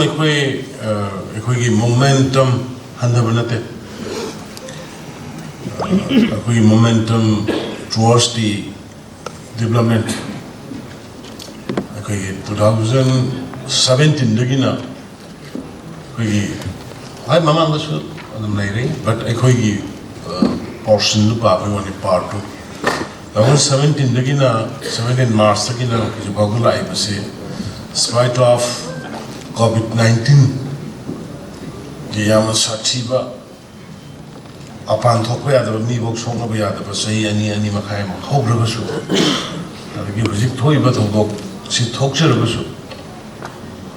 ekoi momentum handabanate. Ekoi momentum towards the development. Ekoi 2017 dagina. Ekoi I mamang dasu adum nairi, but ekoi portion lupa ekoi one part two. 2017 dagina 17 March dagina ekoi bagula ibase. Spite of COVID-19, the Sativa upon Tokya, the Mibok Sonobia, the Pasay, any Makam, Hope Reversu. I give a toy but of sit Tokyo Reversu.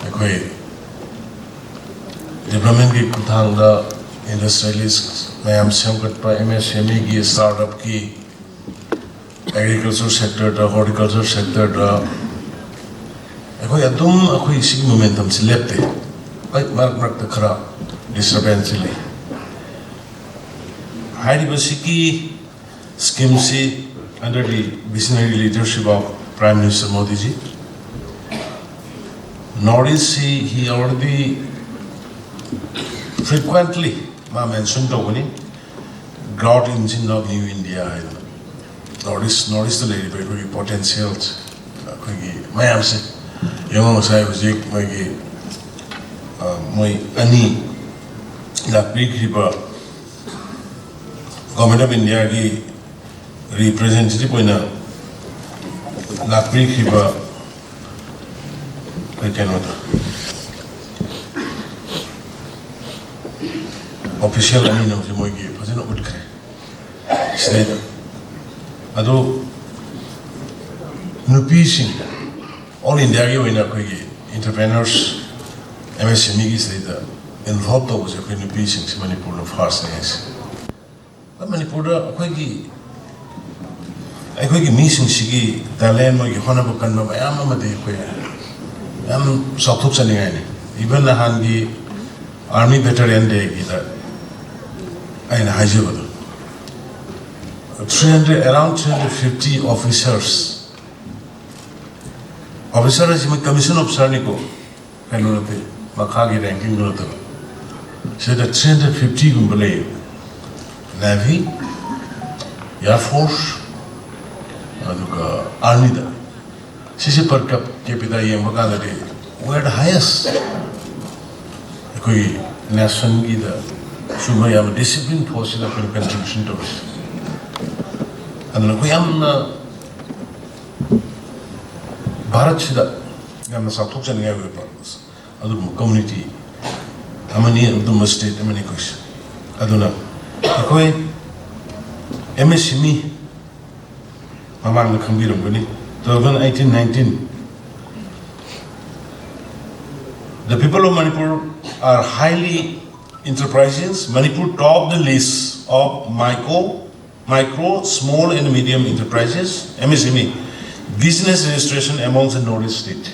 Okay. Development Kutanga, industrialists, I am Sankat by MSME, startup key, agriculture sector, the horticulture sector. I don't see momentum selected. I mark the crowd disturbance. High Basiki schemes under the visionary leadership of Prime Minister Modi ji. Notice he already frequently mentioned drought engine of New India. Notice the lady by potentials. My answer. Young Sai was my any that big river government of India representative in a that big river I cannot official I mean of the Mogi was not good said Ado Nupising all India entrepreneurs, MSME is involved with the pieces in Manipur of first things. But Manipur, I missing Sigi, Dalan, Honorable Kanma, I am South even the Hangi Army veteran day either. I in Hajibad. Around 350 officers. Officer is a commission of Sarnico, and Makagi ranking. So that 350 Gumbale Navy, Air Force, Army. Sisi per capita Yamaka, we are the highest. Nation either. So we have a discipline force in a contribution to us. And we am. Bharat Shida, Gamma South and Gavin Partners, other community, Amani of the state, Amani question. I don't know. MSME, among the Kambiram, 1819. The people of Manipur are highly enterprising. Manipur topped the list of micro, small, and medium enterprises, MSME. Business registration amongst the Northeast state.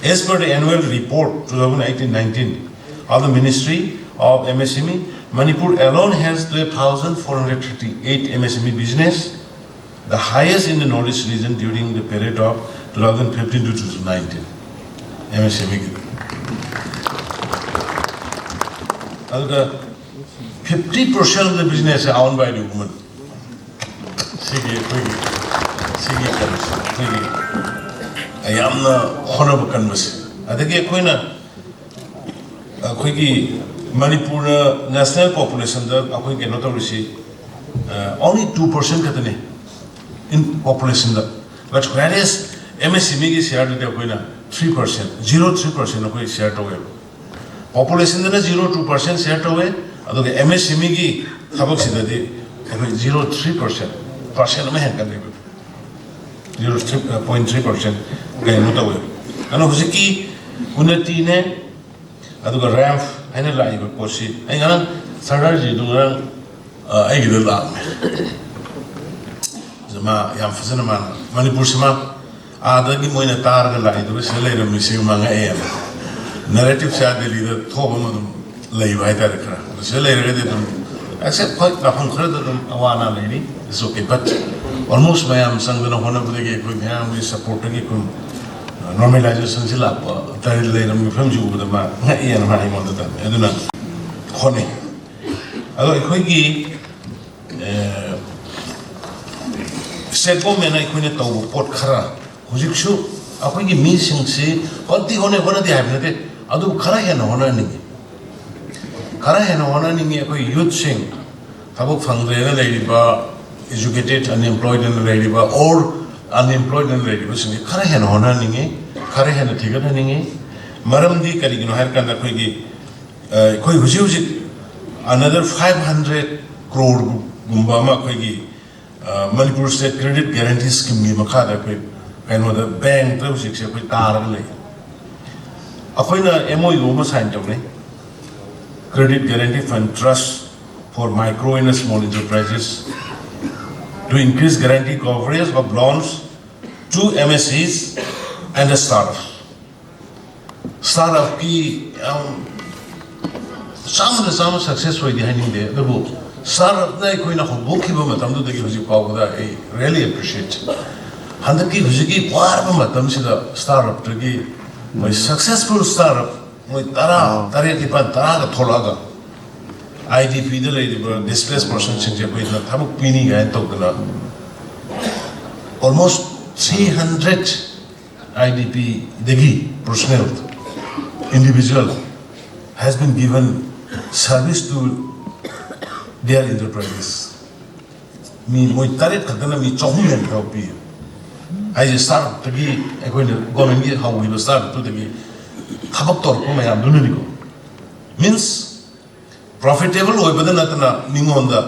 As per the annual report 2018-19 of the Ministry of MSME, Manipur alone has 12,438 MSME business, the highest in the Northeast region during the period of 2015 to 2019. MSME. 50% of the business are owned by the women. I am the honorable canvas. I think Manipur national population only 2% in population. But whereas MSME is shared with 3%, 0.3% of shared away. Population is 0.2% shared away. MSME is 0.3%. 0.3% gain away. And Hosiki, Unatine, Aduga Ramp, and a live Posi, and Saraji Duran, Aguilar. Zama, Yamfasanaman, Manipusima, Ada Gimoina Targa, the later missing among AM. Narrative said the leader, Tobam, lay by Taraka. The later, I said quite nothing credit on Awana lady, it's okay, but almost my am sang the one of the gate with him, we supporting it. normalization si lakpa tari leiram from ju the ma ian ma imon the aduna khone ado ekhoi gi setbo mena ekhoi ne taw pot khara hujik shu akhoi gi mi sing si hoti hone hona di habne te adu khara hena hona ni ekhoi youth sing tabuk phangre na leiba educated unemployed and leiba or unemployed and redistribution khara hena hona ninge khara hena thigana ninge maramdi karigino har kan khoi gi khoi huji another 500 crore gumba ma khoi gi Manipur state credit guarantee scheme mi makha da khoi kaino da bank ta huji se khoi tar le akhoi na MOU ma sign tawne credit guarantee fund trust for micro and small enterprises to increase guarantee coverage of loans to MSEs and a startup. Startup ki some successful behind there. The book startup na koi na hobo ki ba matam do degi huji paw da I really appreciate. Handa ki huji ki par ba matam sida startup to ki my successful startup my tara ki pan tara ga thola ga IDP the lady displaced person sing je koi na thamuk pini ga to da almost 300 IDP degi personnel individual has been given service to their enterprises. Me moi taret kadana mi chahum yan therapy. I start to be government how we will start to the thabak tor ko mayam dunni ko means profitable hoy badana tana ningon da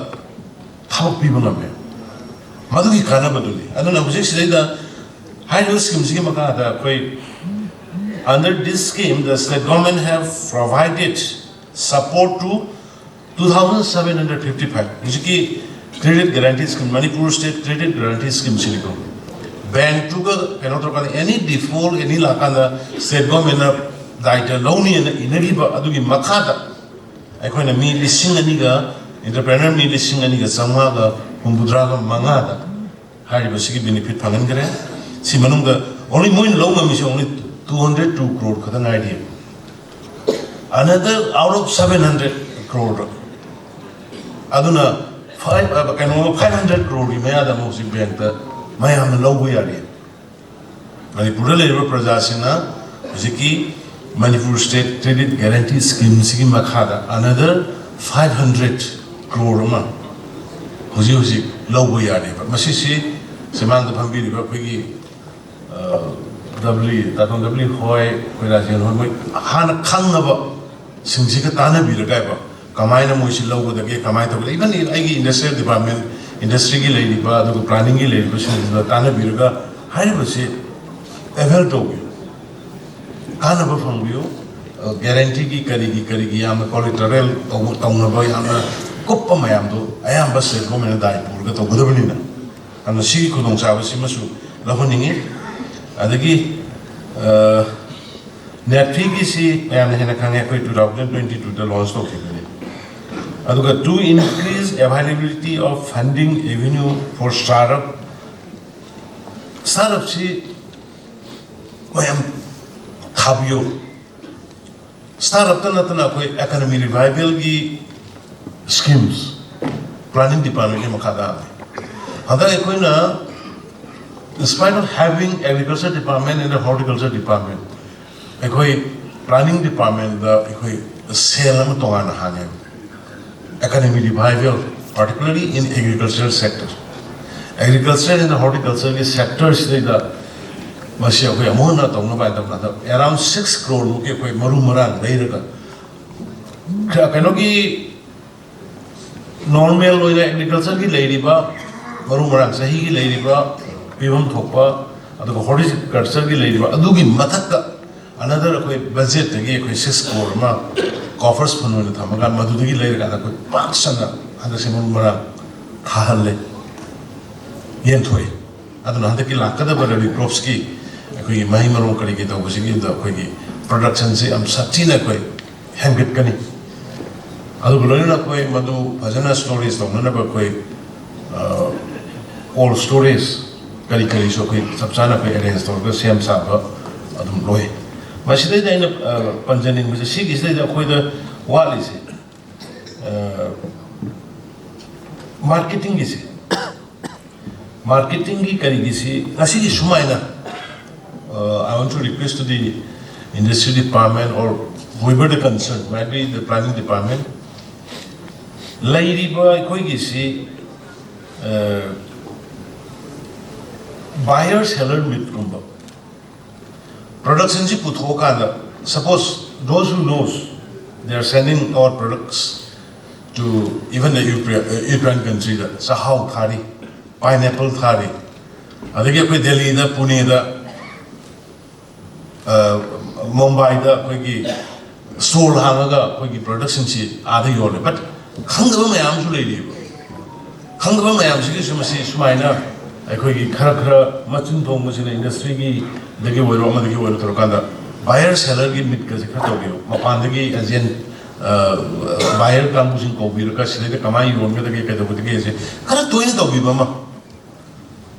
thabak pi bana me madugi kana baduli aduna hujik sida high risk scheme sigi maka da koi under this scheme the state government have provided support to 2755 hujiki credit guarantee scheme Manipur state credit guarantee scheme siliko bank to cannot any default any lakana state government daita loni and ineriba adugi makada aikoina mi lising aniga entrepreneur mi lising aniga samaga kumbudraga mangada hariba sigi benefit phangan gare si manungda only moin low ngam is only 202 crore kadang idea another out of 700 crore aduna 500 crore me ada mo si bank ta mayam low go yari Manipur le praja sina jiki Manipur state credit guarantee scheme sigi makhada another 500 crore ma huji low go yari masi si semang da phambi ri ba phigi W hoy koirajen hoy han khangaba singsi ka tana bi ra ba kamai na moisi logo da ke kamai to even ai industrial department industry gi lei ba da planning gi lei ba sin da tana bi ra hai ba se ever to kana ba phangbiyo guarantee gi kari yam collateral to na ba yam koppa mayam do ayam ba se ko mena dai pur ga to godabani na ana si ko dong sa ba si masu lahoningi adagi net fee si I am hena khange koi 2022 the launch to kibani aduga to increase availability of funding avenue for startup si mayam khabyo startup tana koi economy revival gi schemes planning department ke makada hada koi na in spite of having agriculture department and the horticulture department, planning department, the sale tongan hane. Economic revival, particularly in agricultural sector. Agriculture and the horticulture sectors the Masia Amona Tonga by the around 6 crore Maru Maran, Later. Kanogi normal agriculture lady ba, Maru Maran, Sahi lady ba. Pivon thopa aduga horticulture gi leiba adugi mathakka another koi budget gi koi 6 crore ma coffers phunone thamaga madudagi leira ka koi paksana anda simon mara thahalle yen thoi aduna handa ki lakada barabi crops ki koi mahi maro kari gi to bosigi da koi gi production se am satina koi hangit kani aduga loina koi madu bhajana stories to nana ba koi all stories kari so koi sabsana koi arrange to same sa adum loi masida da ina panjanin mi si gi da khoi da wali se marketing gi se marketing gi kari gi si asi gi sumaina I want to request to the industry department or whoever the concerned, might be the planning department. Lairiba koi gi si buyer seller meet kumba production ji puthoka da suppose those who knows they are sending our products to even the European country da sahau thari pineapple thari adege koi Delhi da Pune da Mumbai da koi gi store hangaga koi gi production ji ada yole but khangdaba mayam su lei khangdaba mayam si sumasi sumaina ꯑꯩꯈꯣꯏꯒꯤ ꯈꯔ ꯃꯆꯨꯟ ꯊꯣꯡꯕꯁꯤꯅ ꯏꯟꯗꯁꯇ꯭ꯔꯤꯒꯤ ꯗꯒꯤ ꯑꯣꯏꯔꯣ ꯑꯃꯗꯒꯤ ꯑꯣꯏꯔꯣ ꯇꯧꯔꯀꯥꯟꯗ buyer ꯁꯦꯂꯔꯒꯤ ꯃꯤꯠꯀꯁꯦ ꯈꯔ ꯇꯧꯕꯤꯌꯨ ꯃꯄꯥꯟꯗꯒꯤ ꯑꯦꯖꯦꯟ ꯕꯥꯏꯌꯔ ꯀꯥꯡꯕꯨꯁꯤꯡ ꯀꯧꯕꯤꯔꯒ ꯁꯤꯗꯩꯗ ꯀꯃꯥꯏꯅ ꯌꯣꯟꯒꯗꯒꯦ ꯀꯩꯗꯧꯒꯗꯒꯦꯁꯦ ꯈꯔ ꯇꯣꯏꯅ ꯇꯧꯕꯤꯕ ꯑꯃ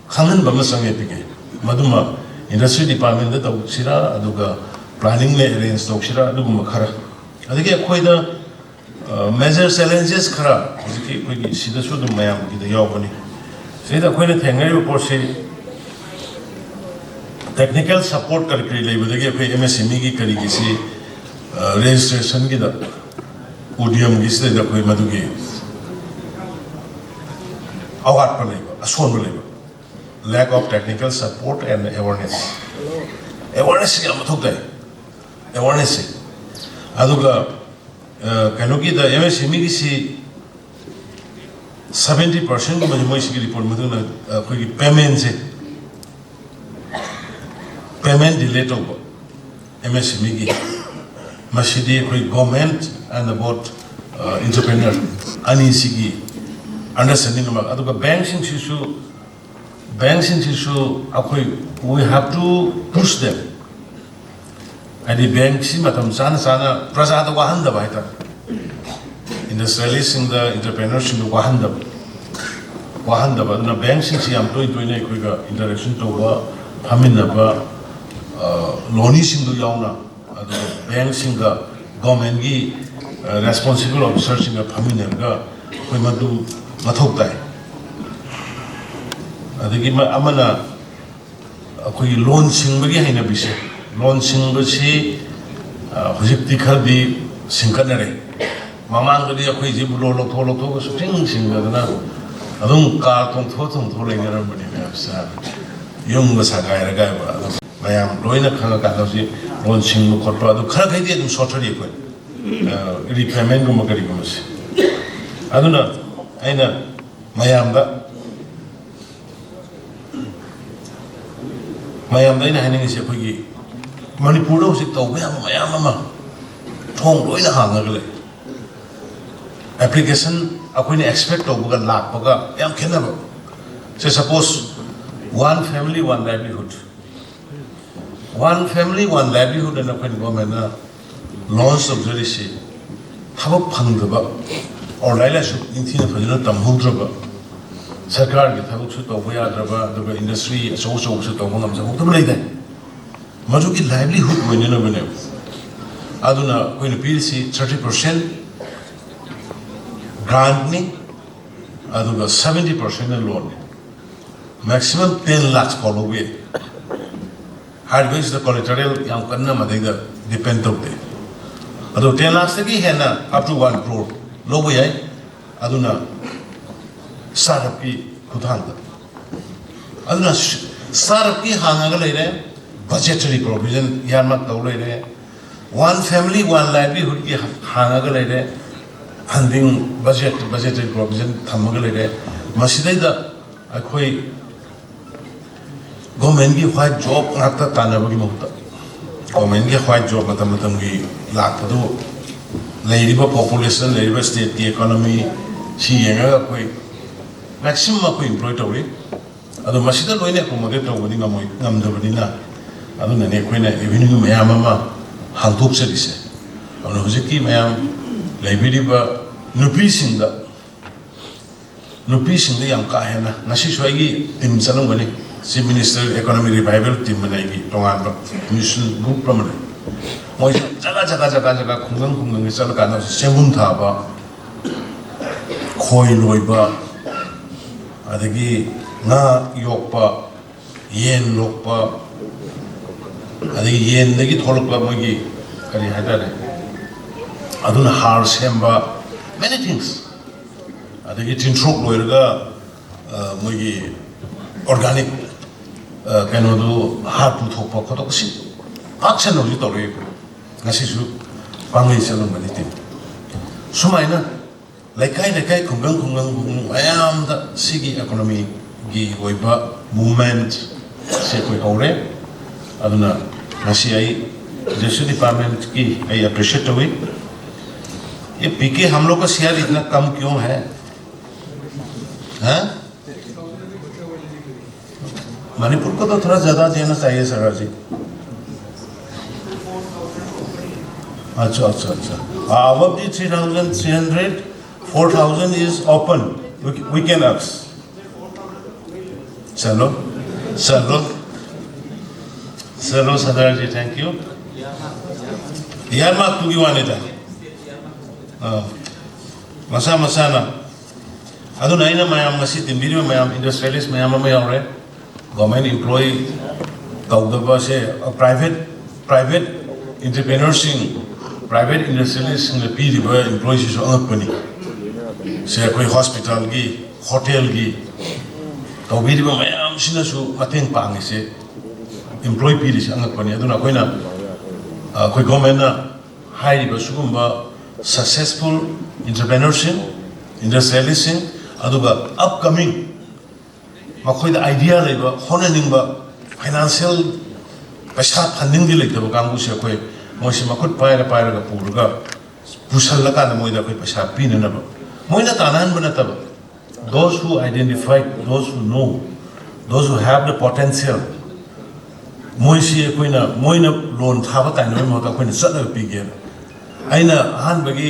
ꯈꯪꯍꯟꯕ ꯑꯃ ꯆꯪꯉꯦ ꯄꯤꯒꯦ ꯃꯗꯨꯃ ꯏꯟꯗꯁꯇ꯭ꯔꯤ ꯗꯤꯄꯥꯔꯠꯃꯦꯟꯇ ꯇꯧꯁꯤꯔꯥ ꯑꯗꯨꯒ ꯄ꯭ꯂꯥꯅꯤꯡꯅ ꯑꯦꯔꯦꯟꯖ ꯇꯧꯁꯤꯔꯥ ꯑꯗꯨꯒꯨꯝꯕ ꯈꯔ ꯑꯗꯒꯤ ꯑꯩꯈꯣꯏꯗ ꯃꯦꯖꯔ ꯆꯦꯂꯦꯟꯖꯦꯁ ꯈꯔ ꯍꯧꯖꯤꯛꯀꯤ ꯑꯩꯈꯣꯏꯒꯤ ꯁꯤꯗꯁꯨ ꯑꯗꯨꯝ ꯃꯌꯥꯝꯒꯤꯗ ꯌꯥꯎꯕꯅꯤ Sida koi na thengai report se technical support kari leibadagi koi MSME gi kari gi si registration gi da ODM gi sida koi madugi awat pa leiba ason pa leiba lack of technical support and awareness gi amathok dai awareness aduga kanu gi da MSME gi si 70% of the report payment delay to MSME Masidi government and about entrepreneur Asigi understanding about banks in issue we have to push them and the banks matam sana prasada wahanda baita industrialists in the entrepreneurs in the wahanda but the banks in Siam to interaction to Haminaba loans in the Yauna, banks in the government responsible officers in the Haminaga, we must do Matoktai. The Gima Amana launching again in a bishop, launching the sea, Hojiptika di Sinkanare. Mamang dia koi jibu lolo to sing singa adung car tong tho le ngara bani sa yung sa gai ra gai ba mayam loina khanga ka si lon sing mo khotpa adu khara khai dia dum sochari ko repayment gum kari gum si aduna aina mayam da ina haning si koi gi Manipur do si tau mayam ama thong loina hanga le application akwai expect obuga lakh baga yam khenaba say suppose one family one livelihood and akwai government na launch of the thaba phangdaba or laila su inthina phajina tamhudraba sarkar gi thabuk su to boya draba the industry so su to ngam sa to lai dai maju ki livelihood wenena bene aduna koi na PLC 30% grant ni aduga 70% loan maximum 10 lakhs kolobe hardways the collateral yang kanna madega depend of the adu 10 lakhs ki hena up to 1 crore lobo yai aduna startup ki khudhanda aduna startup ki hanga leire budgetary provision yarma taw leire one family one livelihood ki hanga leire funding budgetary provision thamaga leire masidai da akhoi government ki white job ngata tanaba gi mohta government ki white job matam gi lakpadu leiriba population leiriba state ki economy si yenga akhoi maximum akhoi employ tawri adu masida loine accommodate tawdi ngamoi ngamdabadina adu nane khoina revenue mayam ama handuk serise anu hojiki mayam Liberiba nupi sing the young kahena, Nasi Swagi, Tim Salongani, Chief Minister Economic Revival Team managi tongan mission group ramane moi jaga khunggang sal kana sengum thaba khoi loiba adagi nga yokpa yen lokpa adagi yen dagi tholokpa mogi kari haidare aduna har semba many things adagi tintrok loiraga mogi organic kano do har pu thokpa khotok si action no tore ngasi su pangai selong mani tim sumaina lekai khunggang ayam da sigi economy gi oiba movement se koi aure aduna ngasi ai Judicial Department की I appreciate हुई ये पीके हम लोग का share इतना कम क्यों है हैं मणिपुर को तो थोड़ा ज़्यादा देना चाहिए सर जी अच्छा above the 3,300 4,000 is open we can ask चलो Sadar ji thank you Yarmak tu giwanita. Masa adu naina mayam ngasi timbiri mayam industrialist mayam mayore government employee kaudaba se private entrepreneurs private industrialists ne piri ba employees so company se koi hospital gi hotel gi kaubiri ba mayam sina su mateng pangi se employee piri se company adu na koina koi government na high ba successful entrepreneurship industrialism aduga upcoming makhoi da idea leba honaning ba financial paisa funding di lekta ba kangu se koi moisi makut paira ga purga pusal la kana moida koi paisa pina na ba moina tanan bana ta ba those who identify those who know those who have the potential moisi koi na moina loan thaba ta no mo ka koi na sala pige aina han bagi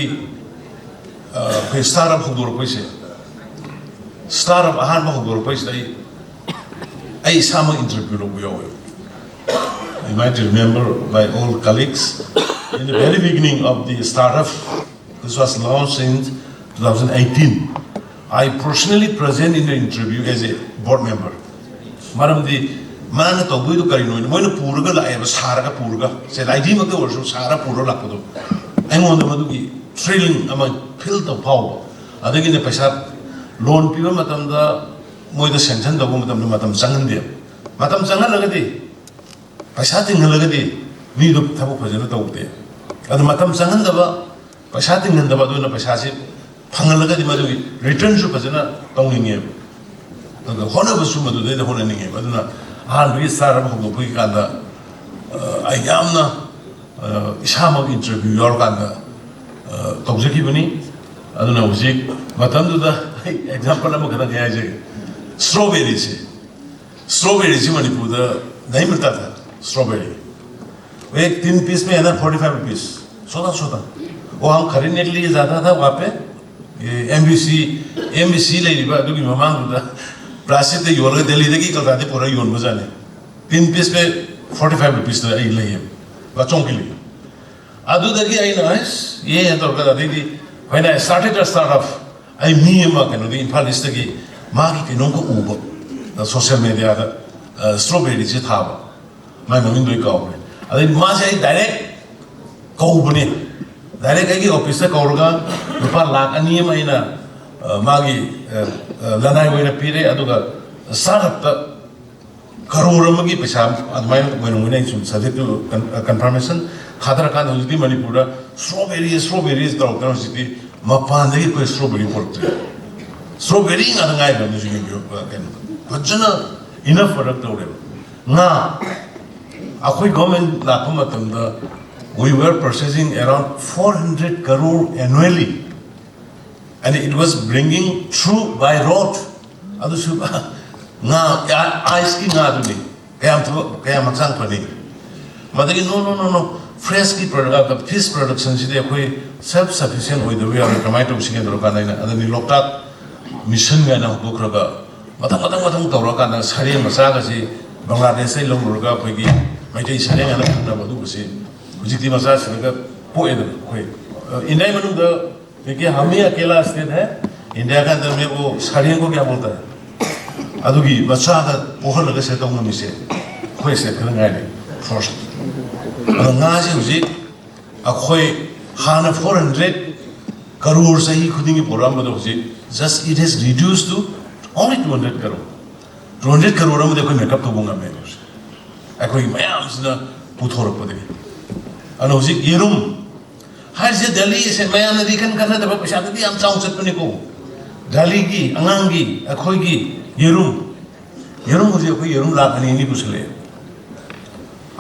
koi startup hudur koi se startup ahan ba hudur koi se ai sama interview lo yo you might remember my old colleagues in the very beginning of the startup this was launched in 2018 I personally present in the interview as a board member maram di mana to buidu kari no moina purga la ai sara ka purga se ID ma ke worso sara puro la ko ai mo do madu ki thrilling ama feel the power adagi ne paisa loan piwa matam da moida sanction da matam jangan dia matam jangan lagadi paisa tingal lagadi mi do thabu phajana tawte adu matam jangan da ba paisa tingal da ba do na paisa se phangal lagadi madu return su phajana tawninge adu hona basu madu de hona ninge aduna han bi sara ba ko bui kanda ayamna isama interview yor kanda tawjaki bani aduna ujik matam da example am kada gaya je strawberry se Manipur da nahi milta tha strawberry वो एक 3 piece में है ना 45 rupees सोदा वो हम खरीदने के लिए जाता था वहाँ पे MBC ले लिबा दुगी ममांग दा प्रासित दे योल के दिल्ली दे की कल रात पूरा योल बजाने 3 पीस पे 45 रुपीस तो आई ले ये बच्चों के लिए आदू दगी आई नाइस ये है तो कदा दे when I started a startup I me ma kanu di Imphal East ki magi ke nong ko ubo social media da strawberry je thaba mai mamin doi ka ade ma sai direct kau bune direct ai ki office ta kaurga rupa lakh ani ma ina magi lanai wena pire aduga startup ta crore magi paisa admai wena sum subject to confirmation khadra kan hojiti Manipur strawberries da okran city mapan de ko strawberry porte strawberry nga ngai ba ni jingi ken bajana enough product ore na akhoi government la pamatam da we were purchasing around 400 crore annually and it was bringing through by road adu su na ice ki na du ni kayam maksang pani madagi no fresh ki product fish production si de koi self sufficient oi do we are tomato singe do kana ina adani loktak mission ga na ko kroga matang tawra sareng macha ga si Bangladesh sai lomurga phoi maitai sareng ana khna badu si hujikti macha sinaga poe da khoi India manung da देखिए हम ही अकेला state है India के अंदर में वो सारियों को क्या बोलता है अदुगी बच्चा का पोहर लगे से तो उन्हें से कोई से करेंगे नहीं फर्स्ट अगर नाज़ी उसी अखोई हाना 400 करोड़ से ही खुदी की प्रोग्राम बदल उसी just it has reduced to only 200 crore 200 crore में देखो मेकअप तो बुंगा मैं अखोई मैं आमसना पुथोर पड़े अनु उसी ये रूम हर जे दिल्ली से मैं आने दिखन करना तब पैसा तो दिया हम चाहूँ सकते नहीं को दिल्ली की अंगांगी अखोई की ये रूम मुझे कोई ये रूम लाभ नहीं कुछ ले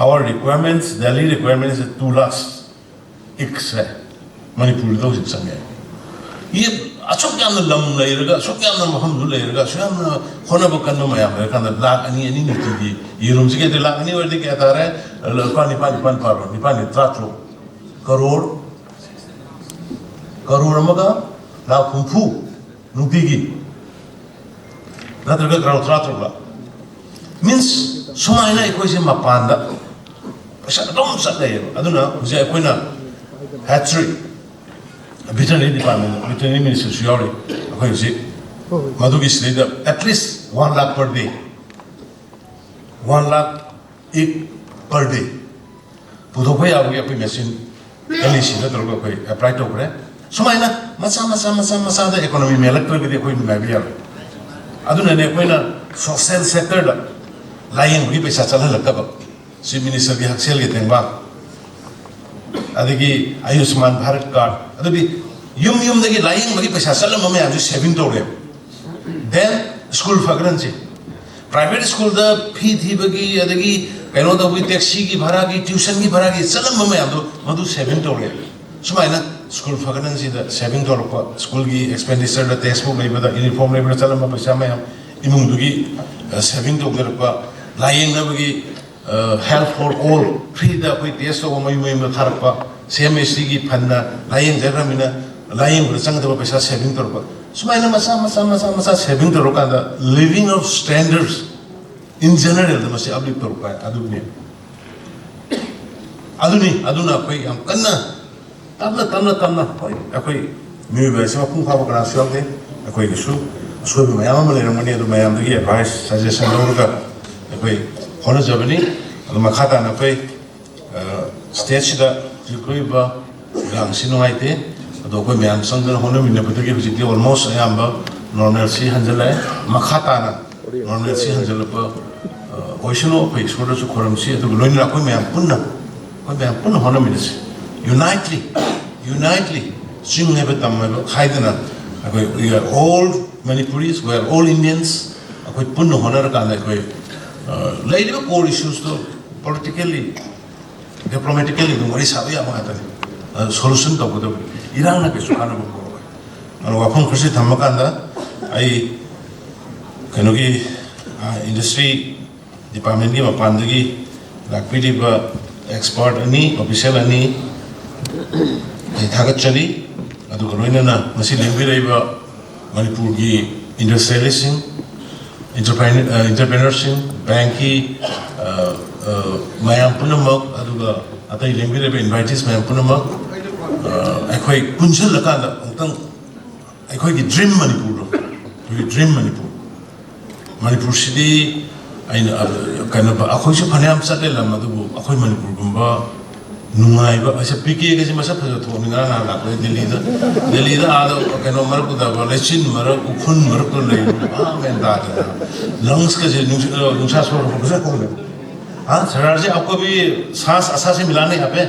our requirements Delhi requirements is 2 lakhs x है मणिपुर तो जिस संगे ये अशोक क्या ना लम ले रहेगा अशोक क्या ना हम ले रहेगा अशोक ना होना बकन में आया है कारण लाख नहीं नहीं थी ये रूम से कहते लाख नहीं वर्दी क्या था रहे निपान पारो निपान त्रात्रो करोड़ मगा लाख फुंफू नुतीगी नत्रगा करोड़ त्रात्रोगा means सुमाइना एक कोई से मापांडा पैसा दम सकते हैं अदुना मुझे कोई ना hatchery veterinary department veterinary ministry सुयारे कोई उसे मधुगी स्लेडर at least 1 lakh per day 1 lakh एक per day पुधो कोई आगे अपनी machine एलिसी ना तो कोई apply तो करे सुमाइना मसा दा economy में electric भी कोई नहीं भी यार अदुना ने कोई ना social sector दा लाइन भी पैसा चला लगता बा चीफ मिनिस्टर की हक्सेल के तेंबा अदगी आयुष्मान भारत कार्ड अदगी युम दगी लाइन भी पैसा चला ममे आज सेविंग तो रे देन स्कूल फगरन से प्राइवेट स्कूल दा फी थी बगी अदगी कनो दा भी टैक्सी की भाड़ा की ट्यूशन की भाड़ा की चला ममे आज मधु सेविंग तो रे सुमाइना स्कूल फगरन से दा सेविंग तो रो स्कूल की एक्सपेंडिचर दा टेक्स्ट बुक लेबा दा यूनिफॉर्म लेबा चला म पैसा में इमुंग दुगी सेविंग तो रे line नबगी health for all free दा कोई टेस्ट हो मई थारपा CMSC की फंडा लाइन जगह मिना लाइन पर चंग तो पैसा सेविंग तो सुमाइना मसा सेविंग तो रोका दा living of standards in general दा मसे अपलिफ्ट तो रोका अदुना कोई हम कन्ना कोई मिउ वैसे मपुं फाबो करा सुयाव दे कोई किसु सुबह में मयाम ले रमनी तो मयाम दगी एडवाइस सजेशन लोगा कोई होना जबनी तो मखाता ना कोई स्टेज दा कोई बा गांसिनो आइते तो कोई मयाम संगन होने मिलने पता कि बिजली ऑलमोस्ट आयाम बा नॉर्मल सी हंजल है मखाता ना नॉर्मल सी हंजल पर क्वेश्चनो कोई छोटा सा खोरम सी तो लोइन ना कोई मयाम पुन्ना होने मिले से unitely swing है बता मैं खाइदना कोई we are all Manipuris we are all Indians कोई पुन्ना होना रखा है कोई लाइट में core issues तो politically diplomatically तो मरी साबिया माता है solution तो बोलो इरान ना किसी खाना बोलो और वापन खुशी धम्मकांदा आई कनोगी industry department की मापांडगी लाकपीडी पर expert अनि official अनि थागत चली अदु करोइना ना मसी लिंबी रहिबा मणिपुर की इंडस्ट्रियलिस्टिंग entrepreneurship banki mayam punamak aduga atai लिंबी रहिबा invitees mayam punamak अखोई पुंजल लकांदा अंतंग अखोई की dream मणिपुर सिटी आइन कनो अखोई से फनेम सटे लम अदुबु अखोई मणिपुर गुंबा नुंगाइबा ऐसे पीके के जे मसा फजो थोमिना ना लाको दिल्ली दा आदो कनो मरक दा लेचिन मरक उफुन मरक तो ले मैं दा लंग्स के जे नुसा सोर गुजर को हां सरदार जी आपको भी सांस आशा से मिलाने यहाँ पे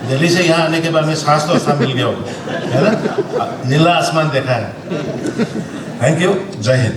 दिल्ली से यहाँ आने के बाद में सांस तो आशा मिल गया है ना नीला आसमान देखा है थैंक यू जय हिंद